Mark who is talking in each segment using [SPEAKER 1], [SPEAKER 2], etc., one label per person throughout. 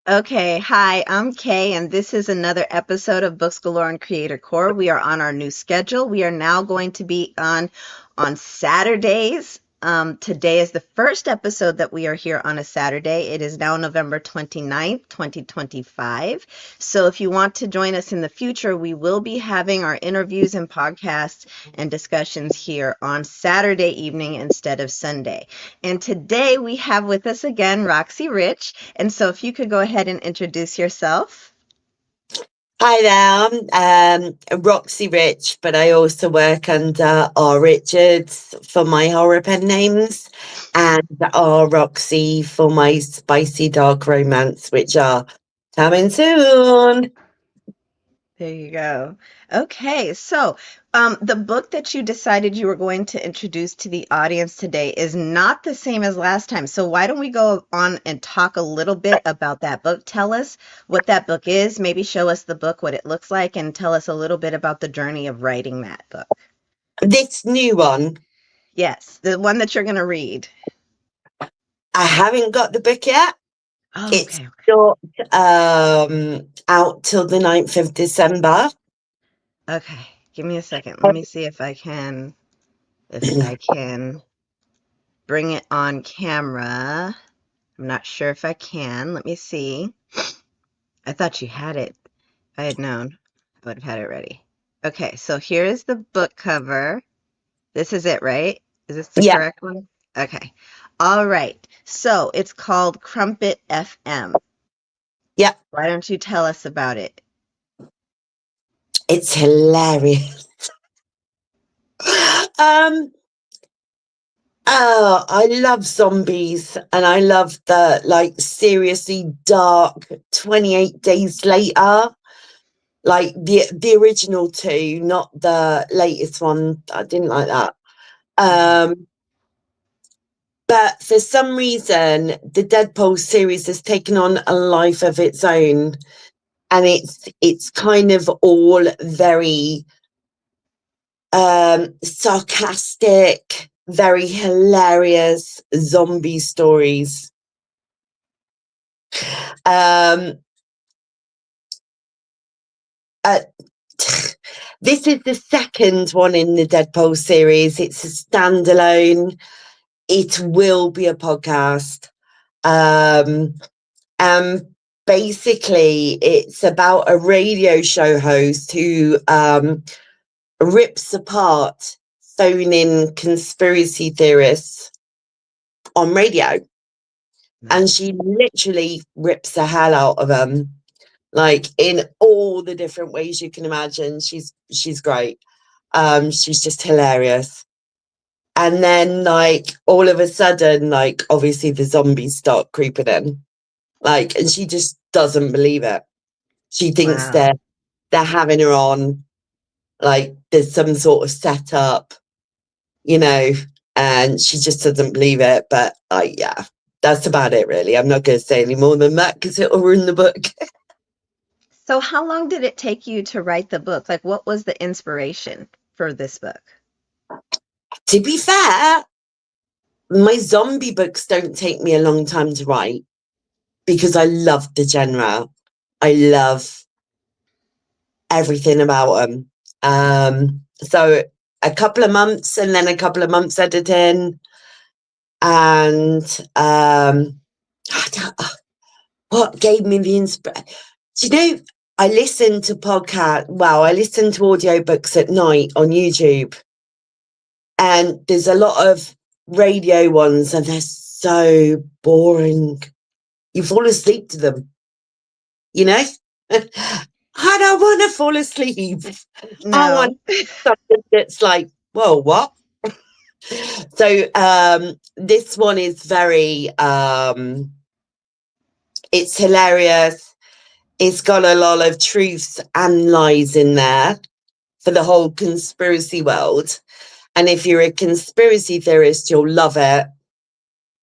[SPEAKER 1] Okay, hi, I'm Kay, and this is another episode of Books Galore and CreatorCore. We are on our new schedule. We are now going to be on Saturdays. Today is the first episode that we are here on a Saturday. It is now November 29th, 2025. So if you want to join us in the future, we will be having our interviews and podcasts and discussions here on Saturday evening instead of Sunday. And today we have with us again Roxy Rich. And so if you could go ahead and introduce yourself.
[SPEAKER 2] Hi there, I'm Roxy Rich, but I also work under R. Richards for my horror pen names and R. Roxy for my spicy dark romance, which are coming soon.
[SPEAKER 1] There you go. Okay, so the book that you decided you were going to introduce to the audience today is not the same as last time. So why don't we go on and talk a little bit about that book? Tell us what that book is, maybe show us the book, what it looks like, and tell us a little bit about the journey of writing that book.
[SPEAKER 2] This new one,
[SPEAKER 1] Yes, the one that you're going to read.
[SPEAKER 2] I haven't got the book yet.
[SPEAKER 1] Oh,
[SPEAKER 2] It's
[SPEAKER 1] okay.
[SPEAKER 2] not out till the 9th of December.
[SPEAKER 1] Okay, give me a second. Let me see if I can bring it on camera. I'm not sure if I can. Let me see. I thought you had it. If I had known, I would have had it ready. Okay, so here is the book cover. This is it, right? Is this the
[SPEAKER 2] Yeah,
[SPEAKER 1] correct one? Okay. All right. So it's called Crumpet FM.
[SPEAKER 2] yeah,
[SPEAKER 1] Why don't you tell us about it?
[SPEAKER 2] it's hilarious. um, Oh, I love zombies and I love the seriously dark 28 Days Later. Like the original two, not the latest one. I didn't like that.
[SPEAKER 1] Mhm.
[SPEAKER 2] Um, but for some reason, the Deadpool series has taken on a life of its own. And it's kind of all very sarcastic, very hilarious zombie stories. Um, uh, this is the second one in the Deadpool series. It's a standalone. It will be a podcast. Um, and basically, it's about a radio show host who rips apart phone in conspiracy theorists on radio. And
[SPEAKER 1] Nice.
[SPEAKER 2] she literally rips the hell out of them, like in all the different ways you can imagine. She's great. She's just hilarious. And then all of a sudden, obviously the zombies start creeping in. And she just doesn't believe it. She thinks
[SPEAKER 1] Wow.
[SPEAKER 2] they're having her on, like there's some sort of setup, you know, and she just doesn't believe it. But yeah, that's about it really. I'm not gonna say any more than that because it'll ruin the book.
[SPEAKER 1] So how long did it take you to write the book? Like, what was the inspiration for this book?
[SPEAKER 2] To be fair, my zombie books don't take me a long time to write because I love the genre. I love everything about them. So a couple of months and then a couple of months editing. And I what gave me the inspiration? Do you know, I listen to I listen to audiobooks at night on YouTube. And there's a lot of radio ones and they're so boring. You fall asleep to them, you know? I don't want to fall asleep. I want
[SPEAKER 1] No.
[SPEAKER 2] something that's like, whoa, what? So this one is very it's hilarious. It's got a lot of truths and lies in there for the whole conspiracy world. And if you're a conspiracy theorist, you'll love it.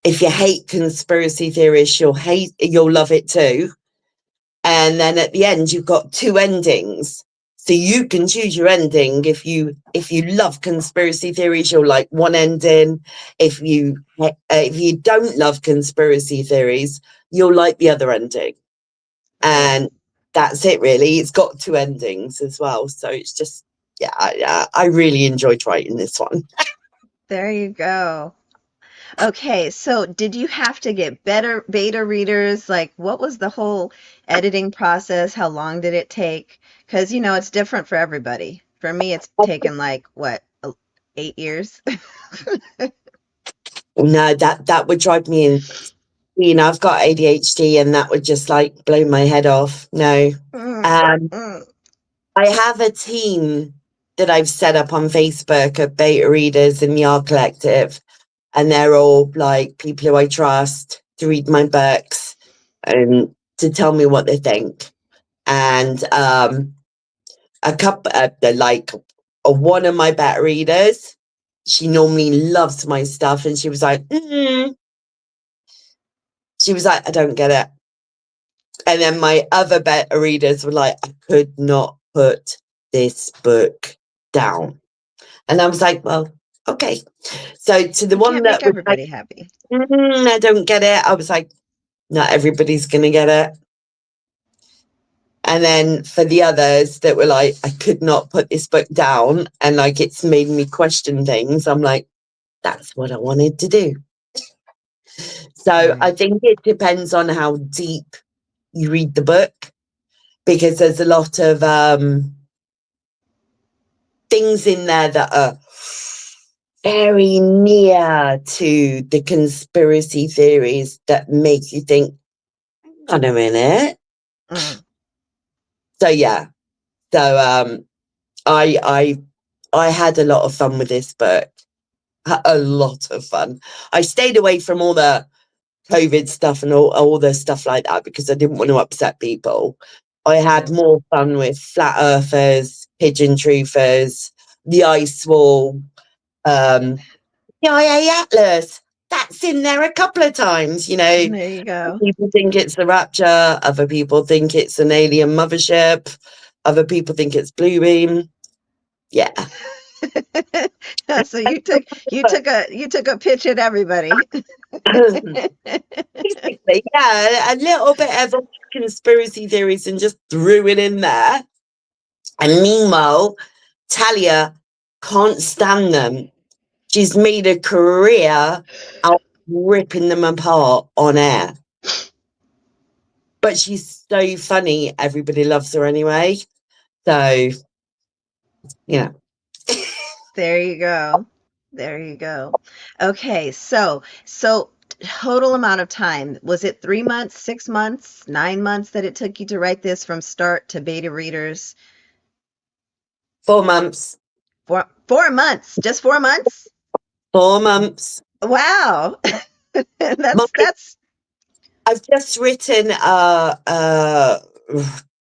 [SPEAKER 2] If you hate conspiracy theorists, you'll love it too. And then at the end, you've got two endings. So you can choose your ending. If you love conspiracy theories, you'll like one ending. If you don't love conspiracy theories, you'll like the other ending.
[SPEAKER 1] Yeah.
[SPEAKER 2] And that's it, really. It's got two endings as well. So it's just, yeah, I really enjoyed writing this one.
[SPEAKER 1] There you go. Okay, so did you have to get better beta readers? Like, what was the whole editing process? How long did it take? Because, it's different for everybody. For me, it's taken like, what, 8 years?
[SPEAKER 2] No, that would drive me in. I've got ADHD and that would just like blow my head off. No.
[SPEAKER 1] Mm,
[SPEAKER 2] Um,
[SPEAKER 1] mm,
[SPEAKER 2] I have a team that I've set up on Facebook of beta readers in the Art Collective, and they're all like people who I trust to read my books and to tell me what they think. And a couple, like one of my beta readers, she normally loves my stuff, and she was like, I don't get it. And then my other beta readers were like, I could not put this book down. And I was like, well, okay. So to the
[SPEAKER 1] you
[SPEAKER 2] one
[SPEAKER 1] can't make
[SPEAKER 2] that was like,
[SPEAKER 1] everybody happy.
[SPEAKER 2] I don't get it, I was like, not everybody's going to get it. And then for the others that were like, I could not put this book down and like it's made me question things, I'm like, that's what I wanted to do. So I
[SPEAKER 1] Right.
[SPEAKER 2] think it depends on how deep you read the book, because there's a lot of things in there that are very near to the conspiracy theories that make you think, hang on a minute.
[SPEAKER 1] Mm.
[SPEAKER 2] So yeah. So I had a lot of fun with this book. A lot of fun. I stayed away from all the COVID stuff and all the stuff like that because I didn't want to upset people. I had
[SPEAKER 1] Sure.
[SPEAKER 2] more fun with flat earthers, pigeon truthers, the ice wall, um, the IA Atlas. That's in there a couple of times,
[SPEAKER 1] There you go.
[SPEAKER 2] People think it's the Rapture, other people think it's an alien mothership, other people think it's Blue Beam. Yeah.
[SPEAKER 1] So you took a pitch at everybody.
[SPEAKER 2] Basically, yeah, a little bit of conspiracy theories and just threw it in there. And meanwhile, Talia can't stand them. She's made a career out ripping them apart on air. But she's so funny, everybody loves her anyway. So, yeah.
[SPEAKER 1] There you go. There you go. Okay, so total amount of time, was it 3 months, 6 months, 9 months that it took you to write this from start to beta readers?
[SPEAKER 2] 4 months.
[SPEAKER 1] 4 months, just 4 months?
[SPEAKER 2] 4 months.
[SPEAKER 1] Wow.
[SPEAKER 2] My,
[SPEAKER 1] That's
[SPEAKER 2] I've just written a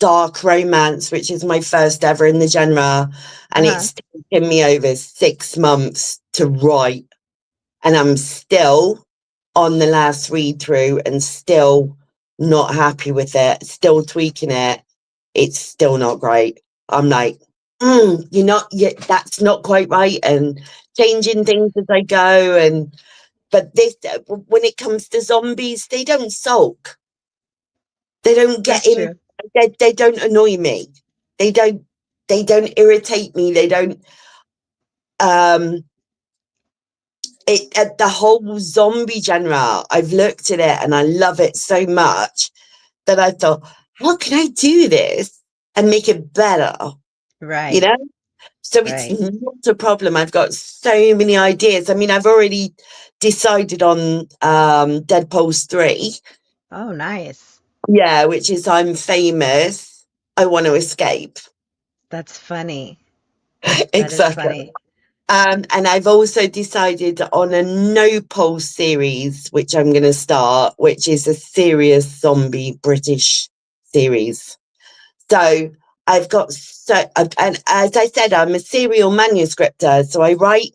[SPEAKER 2] dark romance, which is my first ever in the genre, and
[SPEAKER 1] uh-huh.
[SPEAKER 2] it's taken me over 6 months to write, and I'm still on the last read through and still not happy with it, still tweaking it. It's still not great. I'm like, you're not yet, that's not quite right, and changing things as I go. And but this, when it comes to zombies, they don't sulk. They don't get
[SPEAKER 1] That's
[SPEAKER 2] in.
[SPEAKER 1] true.
[SPEAKER 2] They don't annoy me. They don't. They don't irritate me. They don't. Um, the whole zombie genre. I've looked at it and I love it so much that I thought, how can I do this and make it better? You
[SPEAKER 1] Right.
[SPEAKER 2] know. So it's
[SPEAKER 1] Right.
[SPEAKER 2] not a problem. I've got so many ideas. I mean, I've already decided on Deadpool's 3.
[SPEAKER 1] Oh, nice.
[SPEAKER 2] Yeah, which is I'm famous. I want to escape.
[SPEAKER 1] That's funny. That is
[SPEAKER 2] Exactly.
[SPEAKER 1] funny.
[SPEAKER 2] And I've also decided on a no pole series, which I'm going to start, which is a serious zombie British series. So I've got and as I said, I'm a serial manuscriptor, so I write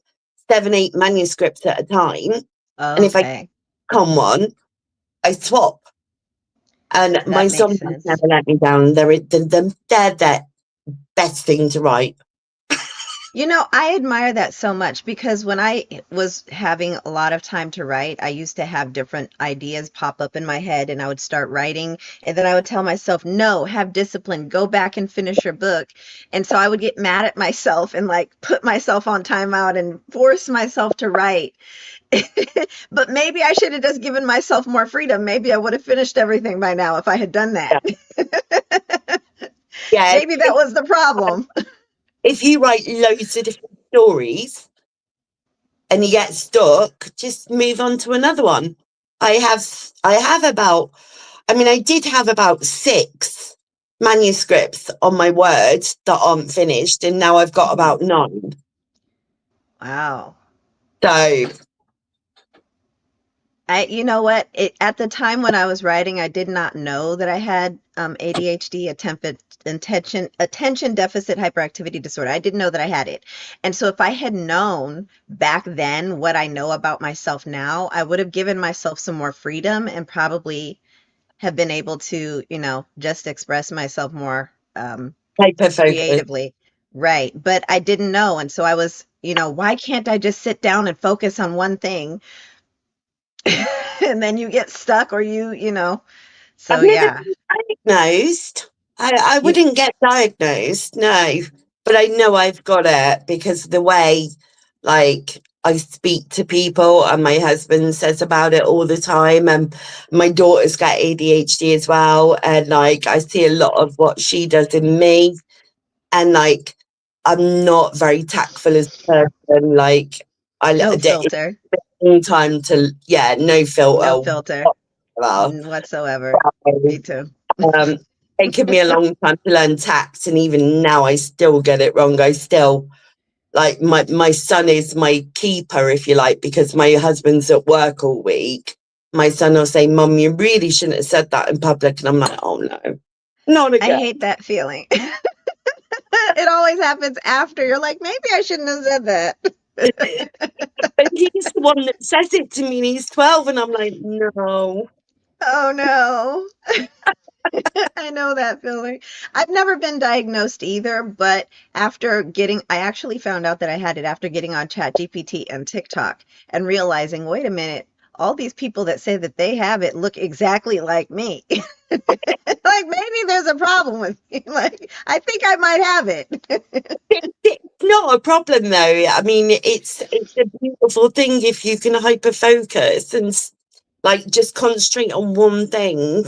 [SPEAKER 2] 7, 8 manuscripts at a time, and if I
[SPEAKER 1] Okay.
[SPEAKER 2] click on one, I swap. And my
[SPEAKER 1] That makes
[SPEAKER 2] zombies
[SPEAKER 1] sense.
[SPEAKER 2] never let me down. They're the best thing to write.
[SPEAKER 1] I admire that so much because when I was having a lot of time to write, I used to have different ideas pop up in my head and I would start writing and then I would tell myself, no, have discipline, go back and finish your book. And so I would get mad at myself and like put myself on timeout and force myself to write. But maybe I should have just given myself more freedom. Maybe I would have finished everything by now if I had done that.
[SPEAKER 2] Yeah. Yeah,
[SPEAKER 1] Maybe that was the problem.
[SPEAKER 2] if you write loads of different stories and you get stuck, just move on to another one. I have about, I mean, I did have about 6 manuscripts on my Word that aren't finished, and now I've got
[SPEAKER 1] Mhm.
[SPEAKER 2] about 9.
[SPEAKER 1] Wow.
[SPEAKER 2] So
[SPEAKER 1] You know what? At the time when I was writing, I did not know that I had ADHD, attention deficit hyperactivity disorder. I didn't know that I had it. And so if I had known back then what I know about myself now, I would have given myself some more freedom and probably have been able to, just express myself more
[SPEAKER 2] hyper focus.
[SPEAKER 1] creatively. Right. But I didn't know. And so I was, why can't I just sit down and focus on one thing? And then you get stuck or
[SPEAKER 2] I've
[SPEAKER 1] so
[SPEAKER 2] never
[SPEAKER 1] yeah.
[SPEAKER 2] been diagnosed. I
[SPEAKER 1] You
[SPEAKER 2] wouldn't get diagnosed, no. But I know I've got it because of the way, like, I speak to people, and my husband says about it all the time. And my daughter's got ADHD as well. And, like, I see a lot of what she does in me. And, like, I'm not very tactful as a person. Like,
[SPEAKER 1] no
[SPEAKER 2] it's
[SPEAKER 1] filter.
[SPEAKER 2] a long time to, yeah, no
[SPEAKER 1] No
[SPEAKER 2] filter
[SPEAKER 1] filter
[SPEAKER 2] whatsoever.
[SPEAKER 1] whatsoever. Me too.
[SPEAKER 2] Um, taken me a long time to learn tact, and even now I still get it wrong. I still like my son is my keeper, if you like, because my husband's at work all week. My son will say, "Mum, you really shouldn't have said that in public," and I'm like, "Oh no, not
[SPEAKER 1] I
[SPEAKER 2] again."
[SPEAKER 1] hate that feeling. It always happens after you're like, maybe I shouldn't have said that.
[SPEAKER 2] And he's the one that says it to me, and he's 12, and I'm like, "No."
[SPEAKER 1] Oh no. I know that feeling. I've never been diagnosed either, but I actually found out that I had it after getting on ChatGPT and TikTok and realizing, wait a minute, all these people that say that they have it look exactly like me. Like maybe there's a problem with me. Like I think I might have it.
[SPEAKER 2] It's not a problem though. I mean, it's a beautiful thing if you can hyper focus and like just concentrate on one thing.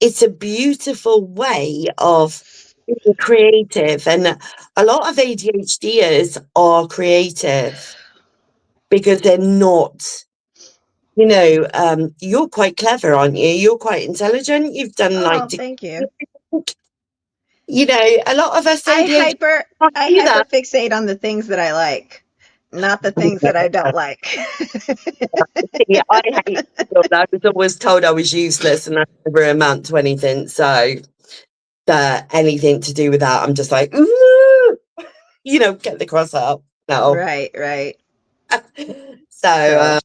[SPEAKER 2] It's a beautiful way of being creative, and a lot of ADHDers are creative because they're not. You're quite clever, aren't you? You're quite intelligent. You've done like,
[SPEAKER 1] Oh, thank you.
[SPEAKER 2] a lot of us
[SPEAKER 1] I
[SPEAKER 2] ADHD
[SPEAKER 1] hyper
[SPEAKER 2] can't
[SPEAKER 1] I
[SPEAKER 2] do that.
[SPEAKER 1] hyperfixate on the things that I like, not the things that I don't like.
[SPEAKER 2] Yeah, I hate school. I was always told I was useless and I never amount to anything. So anything to do with that, I'm just like, ooh, get the cross out. No.
[SPEAKER 1] Right, right.
[SPEAKER 2] So
[SPEAKER 1] So,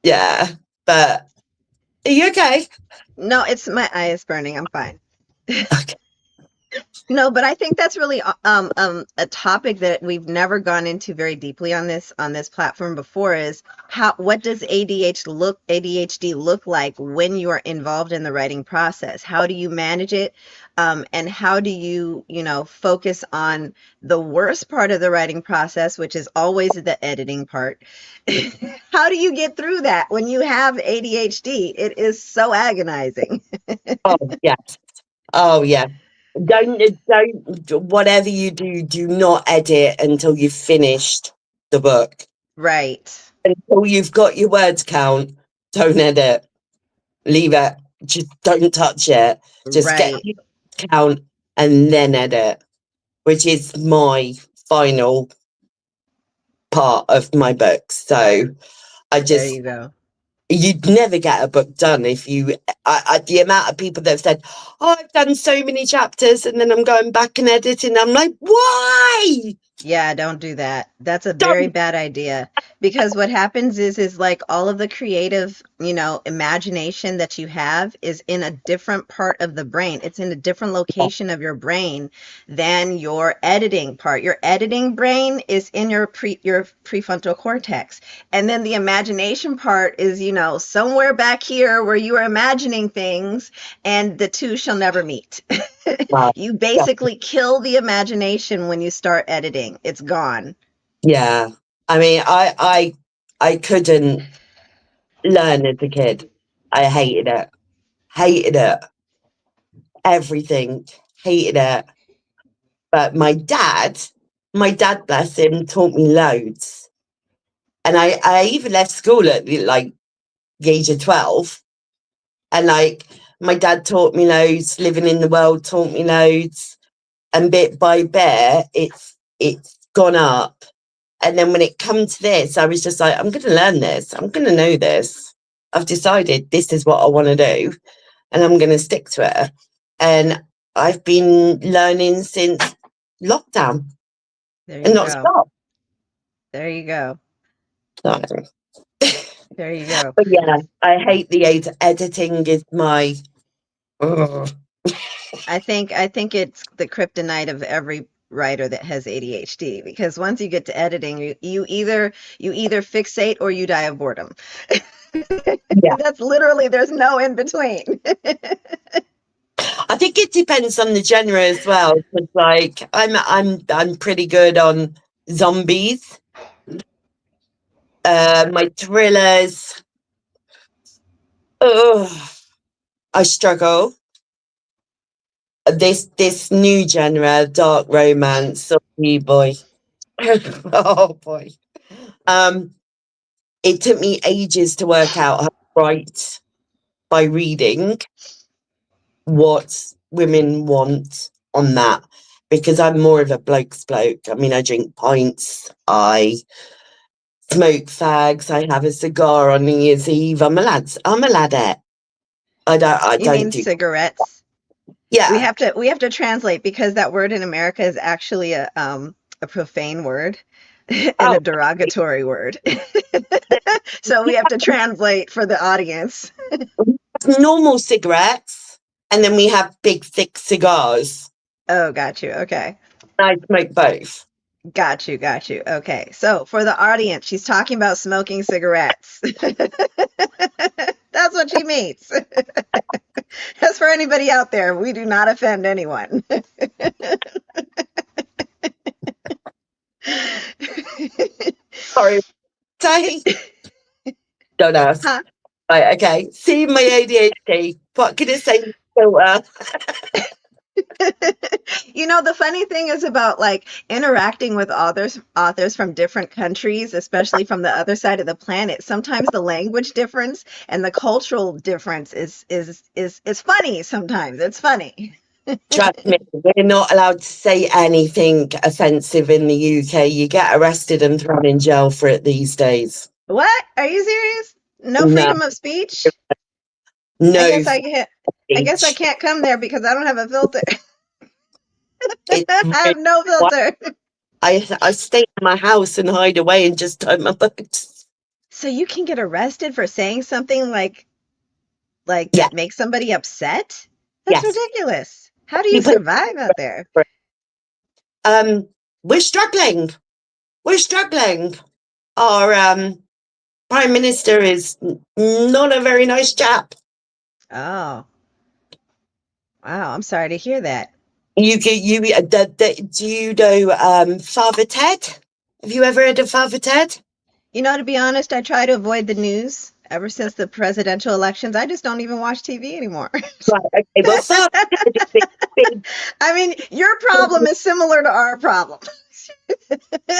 [SPEAKER 2] yeah. But are you okay?
[SPEAKER 1] no, it's my eye is burning. I'm fine.
[SPEAKER 2] Okay.
[SPEAKER 1] No, but I think that's really a topic that we've never gone into very deeply on this platform before is what does ADHD look like when you are involved in the writing process? How do you manage it? And how do you, focus on the worst part of the writing process, which is always the editing part? How do you get through that when you have ADHD? It is so agonizing.
[SPEAKER 2] Oh yes. Oh yeah. Don't whatever you do, do not edit until you've finished the book.
[SPEAKER 1] Right,
[SPEAKER 2] Until you've got your words count, don't edit. Leave it. Just don't touch it. Just get
[SPEAKER 1] right.
[SPEAKER 2] your count and then edit, which is my final part of my book. So I
[SPEAKER 1] There
[SPEAKER 2] just
[SPEAKER 1] you go.
[SPEAKER 2] you'd never get a book done if the amount of people that have said, "Oh, I've done so many chapters and then I'm going back and editing." I'm like, why?
[SPEAKER 1] Yeah, don't do that. That's a very
[SPEAKER 2] Don't.
[SPEAKER 1] bad idea because what happens is like all of the creative, imagination that you have is in a different part of the brain. It's in a different location of your brain than your editing part. Your editing brain is in your prefrontal cortex. And then the imagination part is, somewhere back here where you are imagining things and the two shall never meet.
[SPEAKER 2] Wow.
[SPEAKER 1] You
[SPEAKER 2] Yeah.
[SPEAKER 1] basically kill the imagination when you start editing. It's gone.
[SPEAKER 2] Yeah. I mean, I couldn't learn as a kid. I hated it. Hated it. Everything. Hated it. But my dad, bless him, taught me loads. And I even left school at like the age of 12. And like my dad taught me loads, living in the world taught me loads. And bit by bit, it's gone up. And then when it come to this, I was just like, I'm gonna learn this. I'm gonna know this. I've decided this is what I want to do and I'm gonna stick to it. And I've been learning since lockdown
[SPEAKER 1] There
[SPEAKER 2] and
[SPEAKER 1] you
[SPEAKER 2] not
[SPEAKER 1] go.
[SPEAKER 2] stop.
[SPEAKER 1] There you go.
[SPEAKER 2] So,
[SPEAKER 1] There you go.
[SPEAKER 2] but yeah, I hate the editing is my ugh.
[SPEAKER 1] I think it's the kryptonite of every writer that has ADHD because once you get to editing, you either fixate or you die of boredom.
[SPEAKER 2] Yeah.
[SPEAKER 1] That's literally there's no in between.
[SPEAKER 2] I think it depends on the genre as well. 'Cause, like I'm pretty good on zombies. My thrillers. Ugh, I struggle. This new genre, dark romance. Oh boy. Oh boy. Um, it took me ages to work out how to write by reading what women want on that because I'm more of a bloke's bloke. I mean, I drink pints, I smoke fags, I have a cigar on New Year's Eve. I'm a ladette. I
[SPEAKER 1] You
[SPEAKER 2] don't
[SPEAKER 1] mean
[SPEAKER 2] do
[SPEAKER 1] cigarettes? We
[SPEAKER 2] yeah.
[SPEAKER 1] have to we have to translate because that word in America is actually a profane word and
[SPEAKER 2] Oh,
[SPEAKER 1] a derogatory word. So we have to translate for the audience.
[SPEAKER 2] normal cigarettes, and then we have big, thick cigars.
[SPEAKER 1] Oh, got you. Okay.
[SPEAKER 2] I smoke both.
[SPEAKER 1] Got you. Got you. Okay. So for the audience, she's talking about smoking cigarettes. That's what she means. As for anybody out there, we do not offend anyone.
[SPEAKER 2] Sorry, say. Don't ask.
[SPEAKER 1] Huh?
[SPEAKER 2] Right, okay. See my ADHD. What can I say? Filter.
[SPEAKER 1] The funny thing is about like interacting with authors from different countries, especially from the other side of the planet. Sometimes the language difference and the cultural difference is funny sometimes. It's funny.
[SPEAKER 2] Trust me, we're not allowed to say anything offensive in the UK. You get arrested and thrown in jail for it these days.
[SPEAKER 1] What? Are you serious? No
[SPEAKER 2] No,
[SPEAKER 1] freedom of speech? I
[SPEAKER 2] no
[SPEAKER 1] guess I can't I guess I
[SPEAKER 2] speech.
[SPEAKER 1] can't come there because I don't have a filter.
[SPEAKER 2] It's
[SPEAKER 1] I
[SPEAKER 2] really
[SPEAKER 1] have no
[SPEAKER 2] why
[SPEAKER 1] filter.
[SPEAKER 2] I stay in my house and hide away and just type my books.
[SPEAKER 1] So you can get arrested for saying something like
[SPEAKER 2] Yeah,
[SPEAKER 1] that makes somebody upset? That's
[SPEAKER 2] yes.
[SPEAKER 1] ridiculous. How do you
[SPEAKER 2] People
[SPEAKER 1] survive out there?
[SPEAKER 2] we're struggling. We're struggling. Our prime minister is not a very nice chap.
[SPEAKER 1] Oh, wow. I'm sorry to hear that.
[SPEAKER 2] Do you know Father Ted? Have you ever heard of Father Ted?
[SPEAKER 1] To be honest, I try to avoid the news ever since the presidential elections. I just don't even watch TV anymore.
[SPEAKER 2] Right. Okay. Well, Father Ted is this big.
[SPEAKER 1] I mean, your problem is similar to our problem.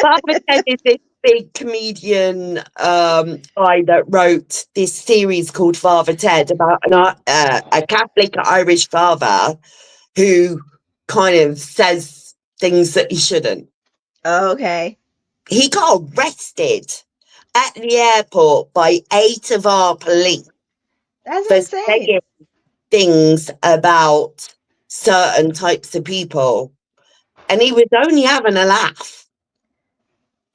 [SPEAKER 2] Father Ted is this big comedian guy that wrote this series called Father Ted about a Catholic Irish father who kind of says things that he shouldn't.
[SPEAKER 1] Okay.
[SPEAKER 2] He got arrested at the airport by 8 of our police
[SPEAKER 1] That's
[SPEAKER 2] for
[SPEAKER 1] insane.
[SPEAKER 2] saying things about certain types of people. And he was only having a laugh.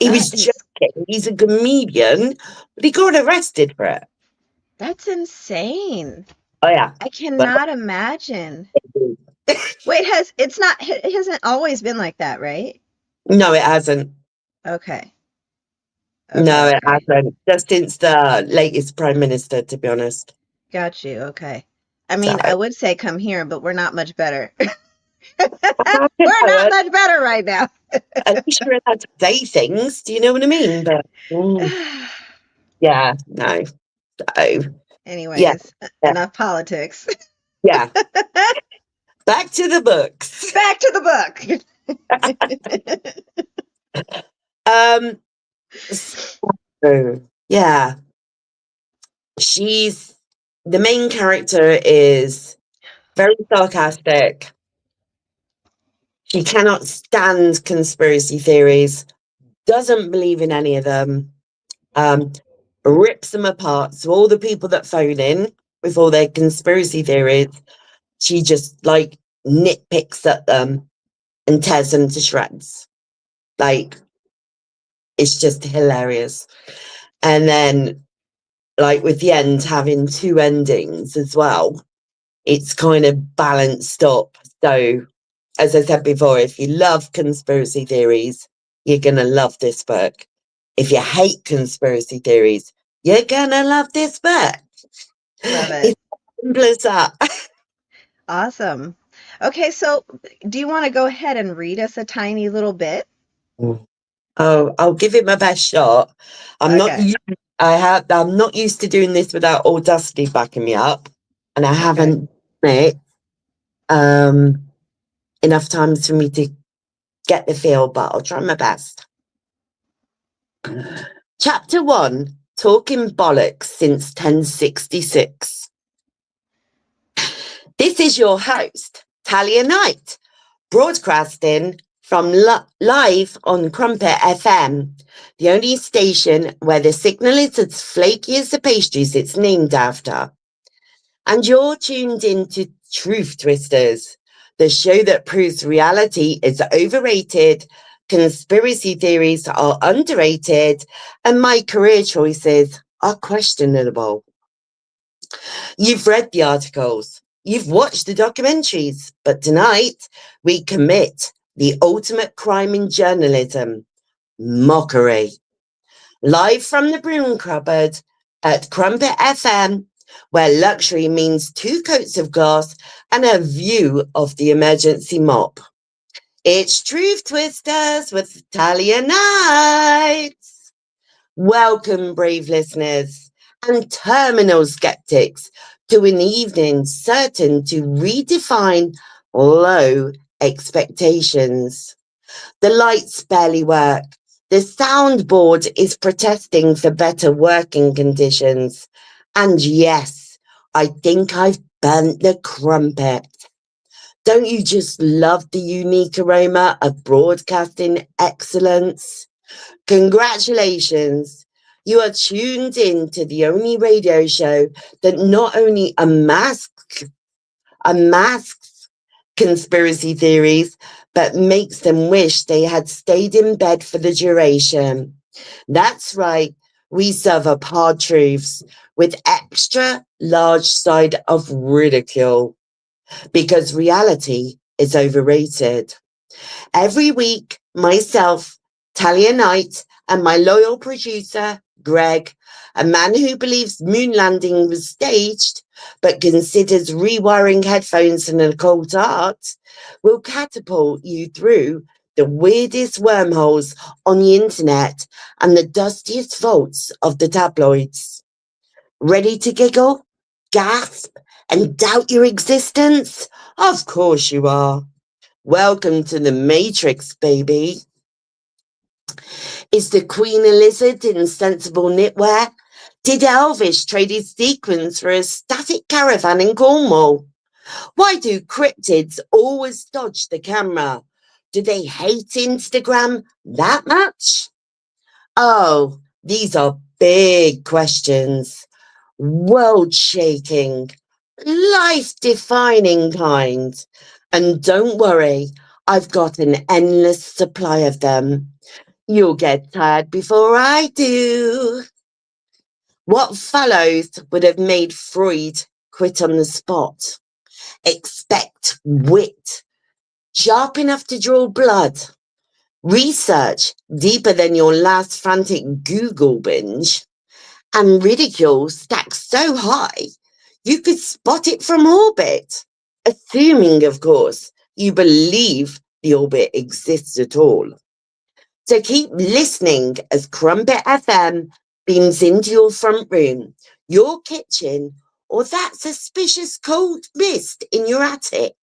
[SPEAKER 2] He
[SPEAKER 1] That
[SPEAKER 2] was
[SPEAKER 1] is
[SPEAKER 2] joking. He's a comedian, but he got arrested for it.
[SPEAKER 1] that's insane.
[SPEAKER 2] Oh yeah.
[SPEAKER 1] I
[SPEAKER 2] Well,
[SPEAKER 1] cannot imagine. Wait, has it's not it hasn't always been like that, right?
[SPEAKER 2] no, it hasn't.
[SPEAKER 1] Okay. Okay,
[SPEAKER 2] No, it
[SPEAKER 1] okay.
[SPEAKER 2] hasn't. Just since the latest prime minister, to be honest.
[SPEAKER 1] Got you. Okay. I
[SPEAKER 2] So,
[SPEAKER 1] mean, I would say come here, but we're not much better.
[SPEAKER 2] you
[SPEAKER 1] We're
[SPEAKER 2] know,
[SPEAKER 1] not much better right now.
[SPEAKER 2] at least you're allowed to say things. Do you know what I mean? But yeah, no, so, yeah,
[SPEAKER 1] Anyways,
[SPEAKER 2] yeah,
[SPEAKER 1] enough politics.
[SPEAKER 2] yeah. Back to the books.
[SPEAKER 1] Back to the book.
[SPEAKER 2] Um, so, yeah, she's the main character is very sarcastic. She cannot stand conspiracy theories, doesn't believe in any of them, um, rips them apart. So all the people that phone in with all their conspiracy theories, she just like nitpicks at them and tears them to shreds. Like it's just hilarious. And then like with the end having two endings as well, it's kind of balanced up. So as I said before, if you love conspiracy theories, you're gonna love this book. If you hate conspiracy theories, you're gonna love this book.
[SPEAKER 1] Love it.
[SPEAKER 2] It's simple as that.
[SPEAKER 1] Awesome. Okay, so do you want to go ahead and read us a tiny little bit?
[SPEAKER 2] Oh, I'll give it my best shot. I'm not
[SPEAKER 1] Okay.
[SPEAKER 2] u- I'm not used to doing this without Audacity backing me up, and I
[SPEAKER 1] Okay.
[SPEAKER 2] haven't done it enough times for me to get the feel, but I'll try my best. Chapter 1, Talking Bollocks Since 1066. This is your host, Talia Knight, broadcasting from live on Crumpet FM, the only station where the signal is as flaky as the pastries it's named after. And you're tuned into Truth Twisters, the show that proves reality is overrated, conspiracy theories are underrated, and my career choices are questionable. You've read the articles, you've watched the documentaries, but tonight we commit the ultimate crime in journalism, mockery. Live from the broom cupboard at Crumpet FM, where luxury means two coats of glass and a view of the emergency mop. It's Truth Twisters with Talia Knights. Welcome, brave listeners and terminal skeptics, to an evening certain to redefine low expectations. The lights barely work. The soundboard is protesting for better working conditions. And yes, I think I've burnt the crumpet. Don't you just love the unique aroma of broadcasting excellence? Congratulations. You are tuned in to the only radio show that not only unmasks conspiracy theories, but makes them wish they had stayed in bed for the duration. That's right. We serve up hard truths with extra large side of ridicule because reality is overrated. Every week, myself, Talia Knight, and my loyal producer, Greg, a man who believes moon landing was staged but considers rewiring headphones an occult art, will catapult you through the weirdest wormholes on the internet and the dustiest vaults of the tabloids. Ready to giggle, gasp, and doubt your existence? Of course you are. Welcome to the Matrix, baby. Is the Queen a lizard in sensible knitwear? Did Elvis trade his sequins for a static caravan in Cornwall? Why do cryptids always dodge the camera? Do they hate Instagram that much? Oh, these are big questions. World shaking, life defining kind. And don't worry, I've got an endless supply of them. You'll get tired before I do. What follows would have made Freud quit on the spot. Expect wit, sharp enough to draw blood, research deeper than your last frantic Google binge, and ridicule stacked so high you could spot it from orbit. Assuming, of course, you believe the orbit exists at all. So keep listening as Crumpet FM beams into your front room, your kitchen, or that suspicious cold mist in your attic.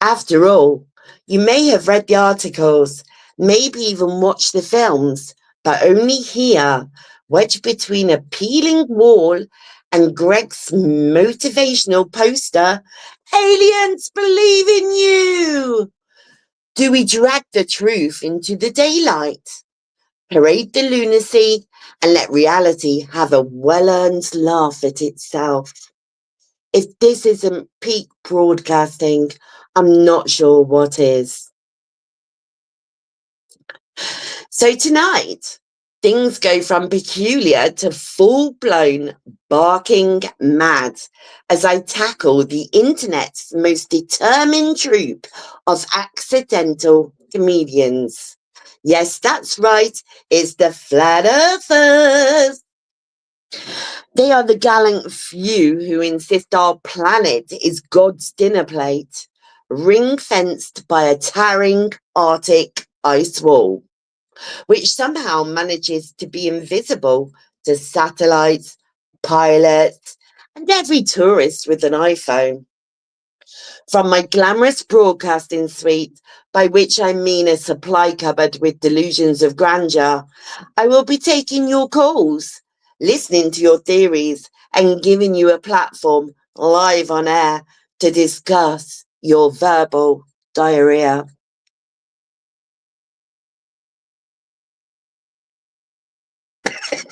[SPEAKER 2] After all, you may have read the articles, maybe even watched the films, but only here, wedged between a peeling wall and Greg's motivational poster, aliens believe in you! Do we drag the truth into the daylight, parade the lunacy, and let reality have a well-earned laugh at itself? If this isn't peak broadcasting, I'm not sure what is. So tonight, things go from peculiar to full-blown barking mad as I tackle the internet's most determined troupe of accidental comedians. Yes, that's right, it's the Flat Earthers. They are the gallant few who insist our planet is God's dinner plate, ring-fenced by a towering Arctic ice wall, which somehow manages to be invisible to satellites, pilots, and every tourist with an iPhone. From my glamorous broadcasting suite, by which I mean a supply cupboard with delusions of grandeur, I will be taking your calls, listening to your theories, and giving you a platform live on air to discuss your verbal diarrhea.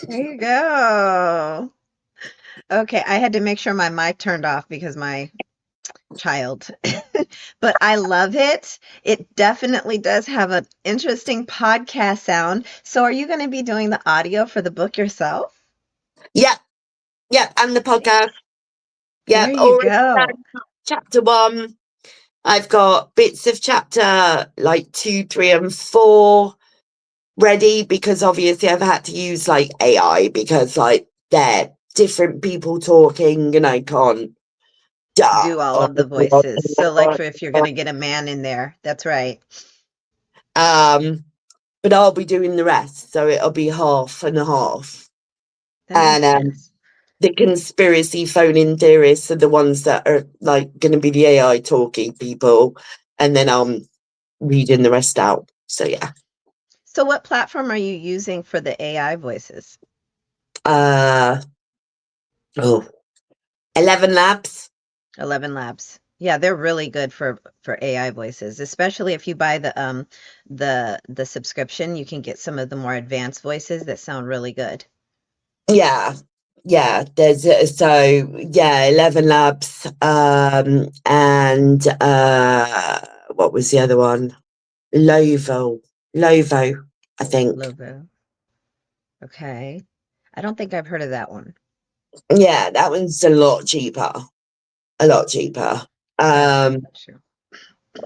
[SPEAKER 1] There you go. Okay, I had to make sure my mic turned off because my child. But I love it. It definitely does have an interesting podcast sound. So are you going to be doing the audio for the book yourself?
[SPEAKER 2] Yep, yep, and the podcast.
[SPEAKER 1] There
[SPEAKER 2] Yep,
[SPEAKER 1] you
[SPEAKER 2] already
[SPEAKER 1] go.
[SPEAKER 2] done chapter 1. I've got bits of chapter like 2, 3, and 4 ready because obviously I've had to use like AI because like they're different people talking and I can't.
[SPEAKER 1] Do all of the voices. So like for if you're going to get a man in there. That's right.
[SPEAKER 2] Um, but I'll be doing the rest, so it'll be half and a half.
[SPEAKER 1] That
[SPEAKER 2] And
[SPEAKER 1] makes sense.
[SPEAKER 2] the conspiracy phone-in theorists are the ones that are like going to be the AI talking people, and then I'm reading the rest out. So yeah.
[SPEAKER 1] So what platform are you using for the AI voices?
[SPEAKER 2] Uh oh, 11 Labs.
[SPEAKER 1] 11 Labs. Yeah, they're really good for AI voices, especially if you buy the subscription, you can get some of the more advanced voices that sound really good.
[SPEAKER 2] Yeah, yeah. There's so yeah, 11 Labs. And what was the other one? Lovo, I think.
[SPEAKER 1] Logo. Okay. I don't think I've heard of that one.
[SPEAKER 2] Yeah, that one's a lot cheaper. A lot cheaper.
[SPEAKER 1] Okay,
[SPEAKER 2] Um,
[SPEAKER 1] sure.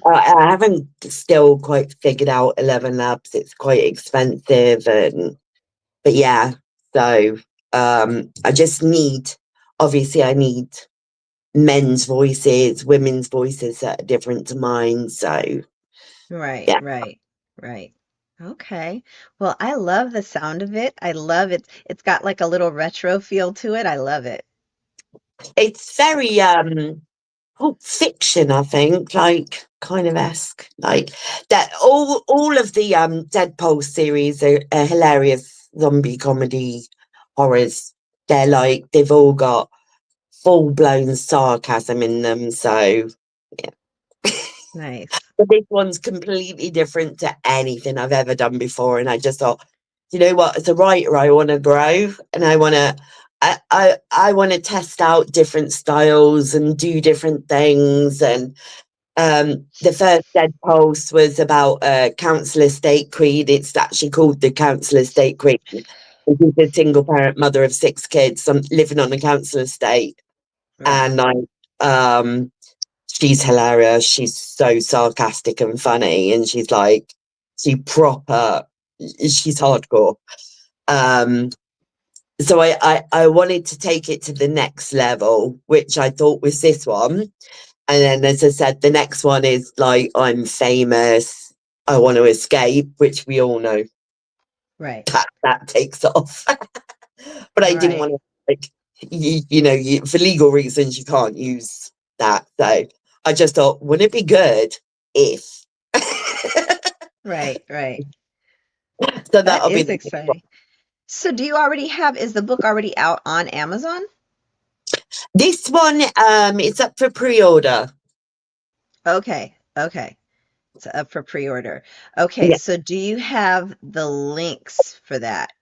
[SPEAKER 2] I haven't still quite figured out 11 Labs. It's quite expensive, and but yeah. So I just need. Obviously, I need men's voices, women's voices that are different to mine. So
[SPEAKER 1] Right,
[SPEAKER 2] yeah,
[SPEAKER 1] right, right. Okay. Well, I love the sound of it. I love it. It's got like a little retro feel to it. I love it.
[SPEAKER 2] it's very Pulp Fiction, I think, like kind of esque, like that. All of the Deadpool series are hilarious zombie comedy horrors. They're like they've all got full blown sarcasm in them. So yeah.
[SPEAKER 1] Nice.
[SPEAKER 2] But this one's completely different to anything I've ever done before. And I just thought, you know what, as a writer, I want to grow and I want to test out different styles and do different things. And The first Dead Pulse was about a council estate queen. It's actually called the council estate queen. She's a single parent mother of 6 kids, living on a council estate.
[SPEAKER 1] Right.
[SPEAKER 2] And she's hilarious. She's so sarcastic and funny, and she's hardcore. So I wanted to take it to the next level, which I thought was this one. And then, as I said, the next one is like, I'm famous, I want to escape, which we all know
[SPEAKER 1] Right.
[SPEAKER 2] that takes off. But I didn't
[SPEAKER 1] Right.
[SPEAKER 2] want to, like, for legal reasons, you can't use that. So I just thought, wouldn't it be good if?
[SPEAKER 1] Right. Right.
[SPEAKER 2] So
[SPEAKER 1] That
[SPEAKER 2] that'll be
[SPEAKER 1] is
[SPEAKER 2] the next one.
[SPEAKER 1] exciting. So do you already have, is the book already out on Amazon?
[SPEAKER 2] This one, it's up for pre-order.
[SPEAKER 1] Okay. Okay. It's up for pre-order. Okay,
[SPEAKER 2] Yeah,
[SPEAKER 1] so do you have the links for that?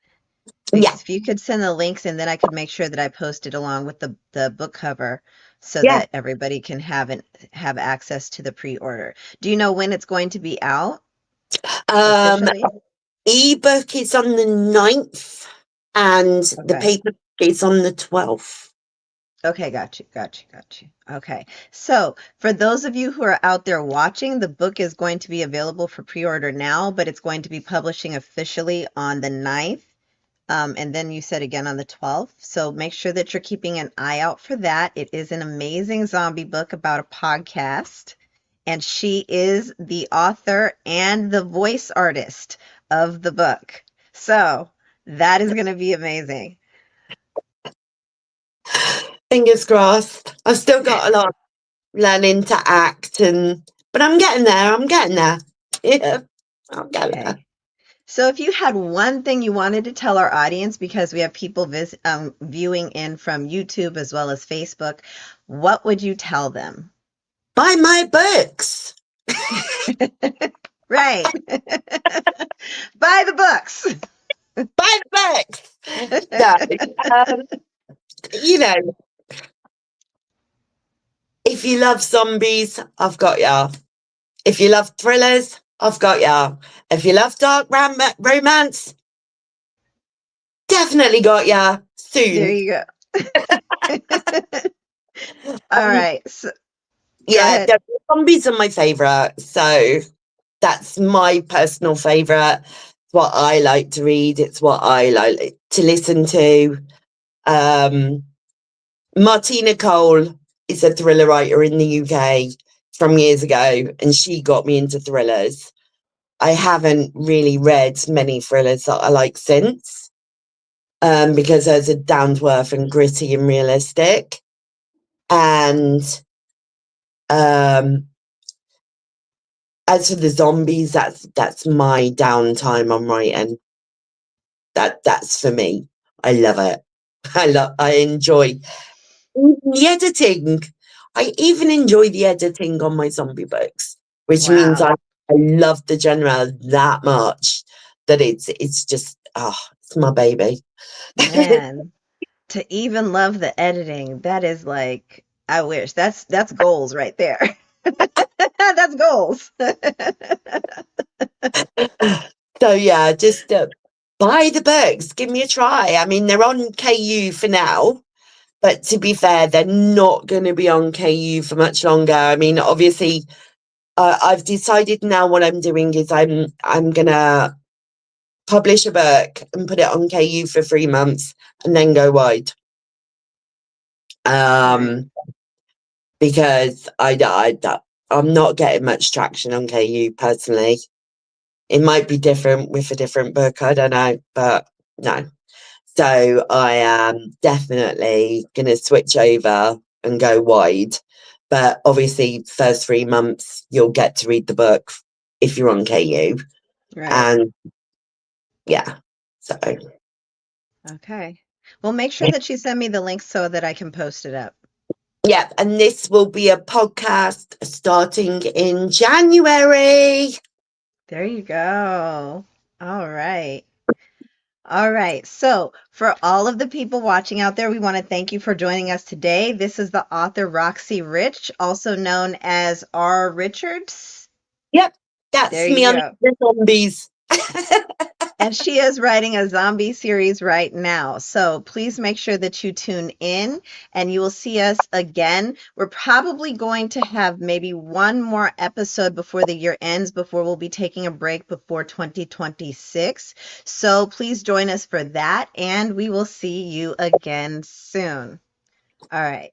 [SPEAKER 2] yeah,
[SPEAKER 1] Because if you could send the links and then I could make sure that I post it along with the book cover so
[SPEAKER 2] yeah.
[SPEAKER 1] that everybody can have access to the pre-order. Do you know when it's going to be out
[SPEAKER 2] Um,
[SPEAKER 1] officially?
[SPEAKER 2] ebook is on the 9th, and the
[SPEAKER 1] Okay.
[SPEAKER 2] paper is on the 12th.
[SPEAKER 1] Okay, got you, got you, got you. Okay. So, for those of you who are out there watching, the book is going to be available for pre-order now, but it's going to be publishing officially on the 9th. And then you said again on the 12th. So make sure that you're keeping an eye out for that. It is an amazing zombie book about a podcast. And she is the author and the voice artist of the book. So that is going to be amazing.
[SPEAKER 2] Fingers crossed. I've still got a lot of learning to act, but I'm getting there. I'm getting there. Yeah, I'm getting there.
[SPEAKER 1] Okay. So if you had one thing you wanted to tell our audience, because we have people viewing in from YouTube as well as Facebook, what would you tell them?
[SPEAKER 2] Buy my books.
[SPEAKER 1] Right. Buy the books.
[SPEAKER 2] Buy the books. No, um, you know, if you love zombies, I've got ya. If you love thrillers, I've got ya. If you love dark romance, definitely got ya
[SPEAKER 1] There
[SPEAKER 2] soon.
[SPEAKER 1] you go. All
[SPEAKER 2] Um,
[SPEAKER 1] right. So, go
[SPEAKER 2] yeah,
[SPEAKER 1] ahead.
[SPEAKER 2] zombies are my favourite. So that's my personal favourite. It's what I like to read. It's what I like to listen to. Um, Martina Cole is a thriller writer in the UK from years ago, and she got me into thrillers. I haven't really read many thrillers that I like since, because those are down to earth and gritty and realistic. And um, as for the zombies, that's my downtime on writing. That's for me. I love it. I enjoy the editing. I even enjoy the editing on my zombie books, which means I
[SPEAKER 1] Wow,
[SPEAKER 2] love the genre that much that it's just it's my baby.
[SPEAKER 1] man. To even love the editing, that is like, I wish. That's goals right there. That's goals.
[SPEAKER 2] So yeah, just buy the books, give me a try. I mean, they're on KU for now, but to be fair, they're not going to be on KU for much longer. I mean, obviously, I've decided now what I'm doing is I'm gonna publish a book and put it on KU for 3 months and then go wide.
[SPEAKER 1] Right.
[SPEAKER 2] Because I'm not getting much traction on KU personally. It might be different with a different book, I don't know, but no. So I am definitely going to switch over and go wide. But obviously, first 3 months, you'll get to read the book if you're on KU.
[SPEAKER 1] Right.
[SPEAKER 2] And yeah, so
[SPEAKER 1] Okay. Well, make sure that you send me the link so that I can post it up.
[SPEAKER 2] yeah, and this will be a podcast starting in January.
[SPEAKER 1] There you go. All right. All right. So, for all of the people watching out there, we want to thank you for joining us today. This is the author Roxy Rich, also known as R. Richards.
[SPEAKER 2] Yep,
[SPEAKER 1] There
[SPEAKER 2] that's me
[SPEAKER 1] you
[SPEAKER 2] under
[SPEAKER 1] go.
[SPEAKER 2] the zombies.
[SPEAKER 1] And she is writing a zombie series right now. So please make sure that you tune in and you will see us again. We're probably going to have maybe one more episode before the year ends, before we'll be taking a break before 2026. So please join us for that, and we will see you again soon. All right.